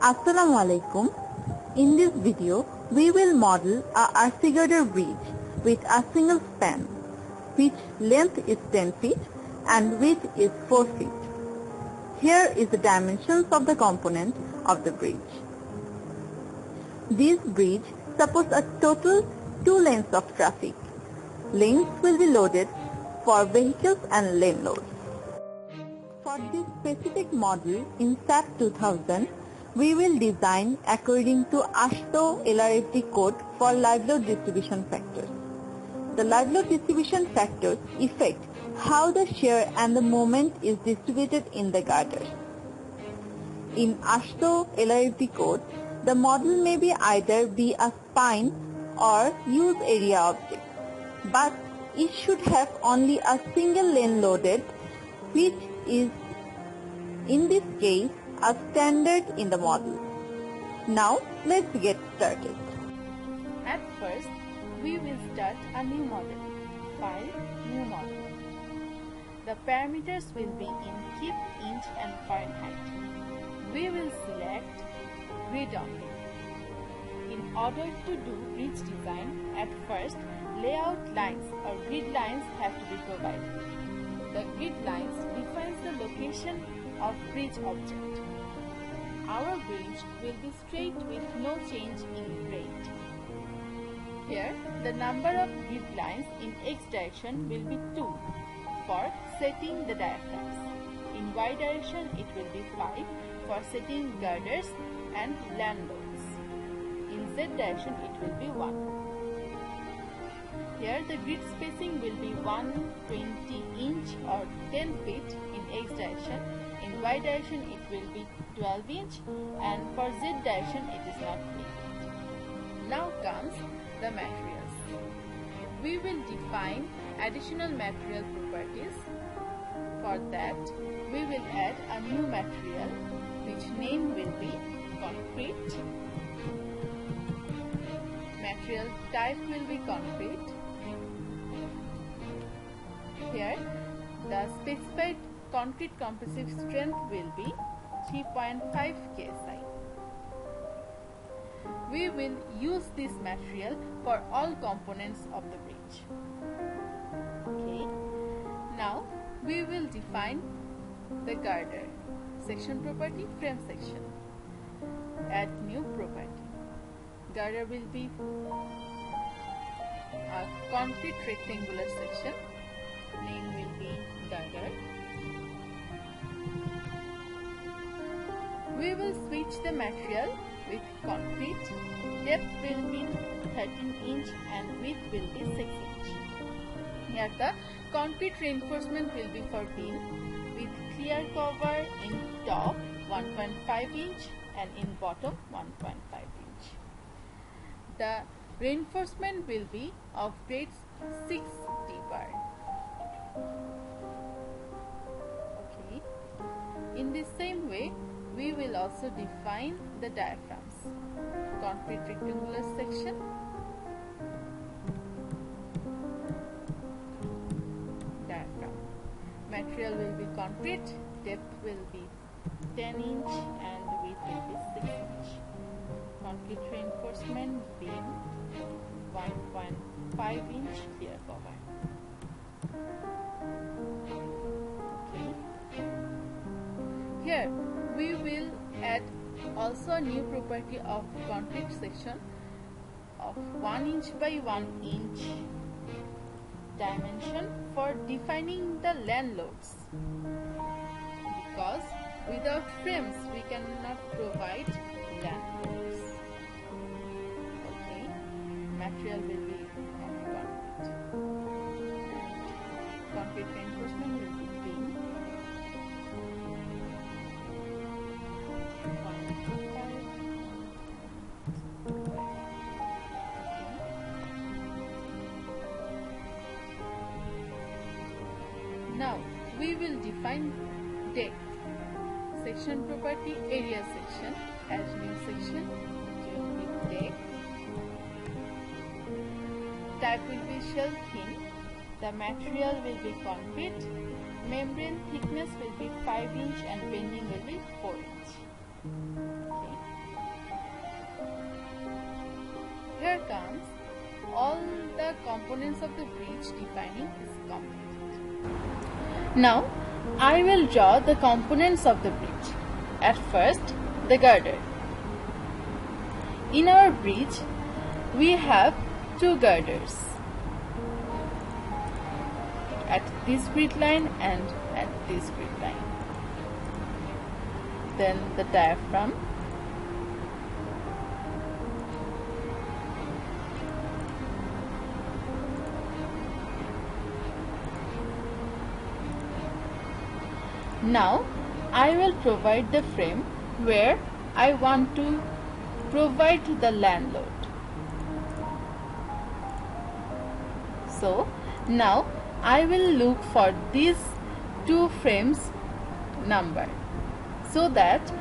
Assalamu alaikum. In this video, we will model a RC girder bridge with a single span, which length is 10 feet and width is 4 feet. Here is the dimensions of the component of the bridge. This bridge supports a total 2 lanes of traffic. Lanes will be loaded for vehicles and lane loads. For this specific model in sap2000, we will design according to ASHTO LRFD code for live load distribution factors. The live load distribution factors affect how the shear and the moment is distributed in the girders. In ASHTO LRFD code, the model may be either be a spine or use area object, but it should have only a single lane loaded, which is in this case a standard in the model. Now let's get started. At first, we will start a new model. File, New Model. The parameters will be in kip, inch and Fahrenheit. We will select grid only. In order to do bridge design, at first layout lines or grid lines have to be provided. The grid lines defines the location of bridge object. Our bridge will be straight with no change in grade. Here, the number of grid lines in X direction will be 2 for setting the diaphragms. In Y direction, it will be 5 for setting girders and land loads. In Z direction, it will be 1. Here, the grid spacing will be 120 inch or 10 feet in X direction. In Y direction, it will be 12 inch and for Z direction, it is not fixed. Now comes the materials. We will define additional material properties. For that, we will add a new material which name will be concrete. Material type will be concrete. Here, the specified concrete compressive strength will be 3.5 kSi. We will use this material for all components of the bridge. Okay. Now we will define the girder. Section property, frame section. Add new property. Girder will be a concrete rectangular section. Name will be girder. We will switch the material with concrete. Depth will be 13 inch and width will be 6 inch. Here the concrete reinforcement will be for beam with clear cover in top 1.5 inch and in bottom 1.5 inch. The reinforcement will be of grade 6 T-bar. Okay. In the same way, we will also define the diaphragms. Concrete rectangular section. Diaphragm. Material will be concrete. Depth will be 10 inch and width will be 6 inch. Concrete reinforcement beam 1.5 inch clear cover. Okay. Here we will add also a new property of concrete section of 1 inch by 1 inch dimension for defining the land loads, because without frames we cannot provide land loads. Okay, material will be of concrete. Concrete reinforcement will be beam. Now we will define deck. Section property, area section. Add new section. With deck. Type will be shell thin. The material will be concrete. Membrane thickness will be 5 inch and bending will be 4 inch. Okay. the components of the bridge defining is completed. Now, I will draw the components of the bridge. At first, the girder. In our bridge, we have two girders at this grid line and at this grid line. Then the diaphragm, now I will provide the frame where I want to provide the land load. So now I will look for these two frames number so that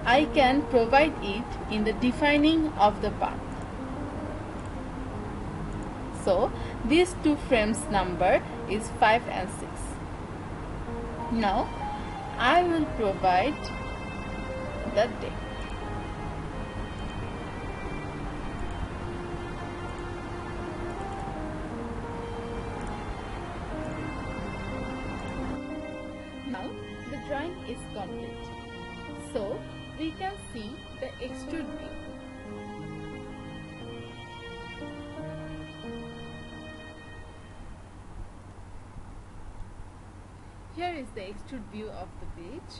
I can provide it in the defining of the path. So these two frames number is 5 and 6. Now I will provide the deck. Now the drawing is complete. So we can see the extrude view. Here is the extrude view of the bridge.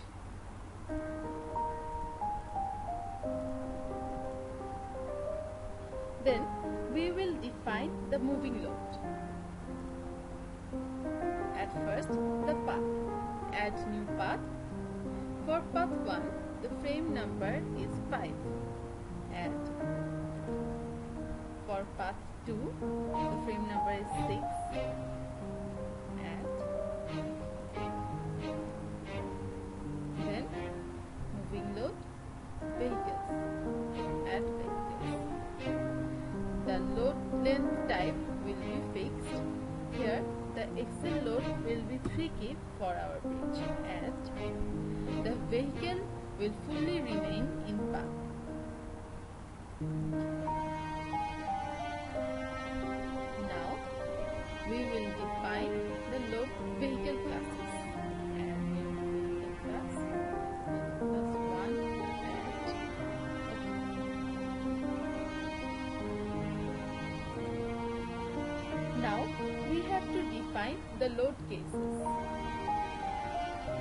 Then we will define the moving load. At first, the path. Add new path. For path 1, the frame number is 5. Add. For path 2, the frame number is 6. Add. Then moving load, vehicles. Add vehicles. The load length type will be fixed. Here the axle load will be 3 kg for our bridge, and the vehicle will fully remain in path. Now we will define the load vehicle classes. And vehicle class 1 and now we have to define the load cases.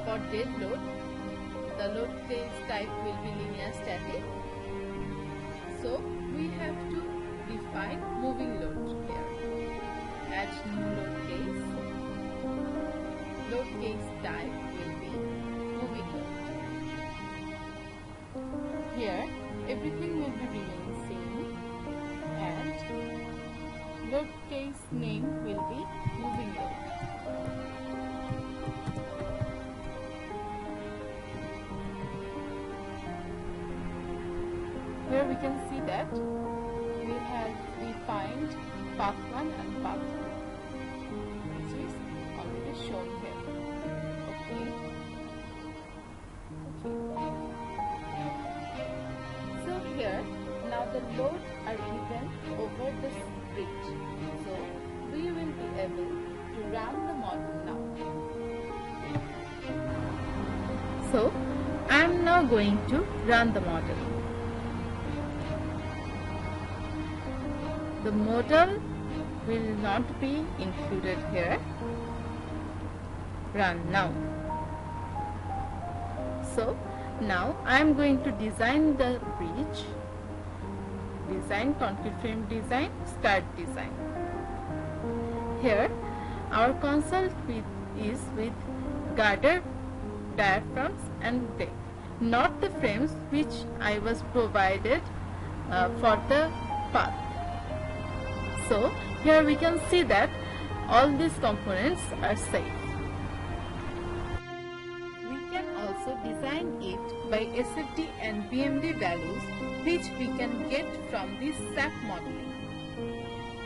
For dead load, the load case type will be linear static. So we have to define moving load here. Add new load case. Load case type will be moving load. Here everything will be remaining same, and load case name will be moving load. Here we can see that we have defined path 1 and path 2, which is already shown here. Okay. So here now the loads are even over this bridge. So we will be able to run the model now. So I am now going to run the model. The model will not be included here. Run now. So now I am going to design the bridge. Design, concrete frame design, start design. Here our consult is with girder, diaphragms and deck, not the frames which I was provided for the path. So here we can see that all these components are safe. We can also design it by SFD and BMD values which we can get from this SAP modeling.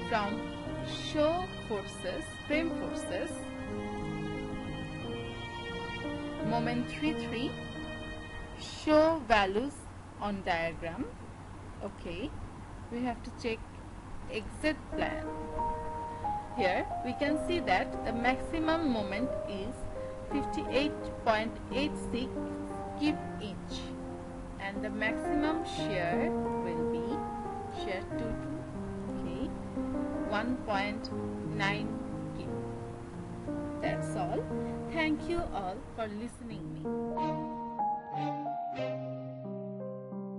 From show forces, frame forces, moment 3.3, show values on diagram. Okay, we have to check exit plan. Here we can see that the maximum moment is 58.86 kip inch and the maximum shear will be shear 2 okay 1.9 kip. That's all. Thank you all for listening me.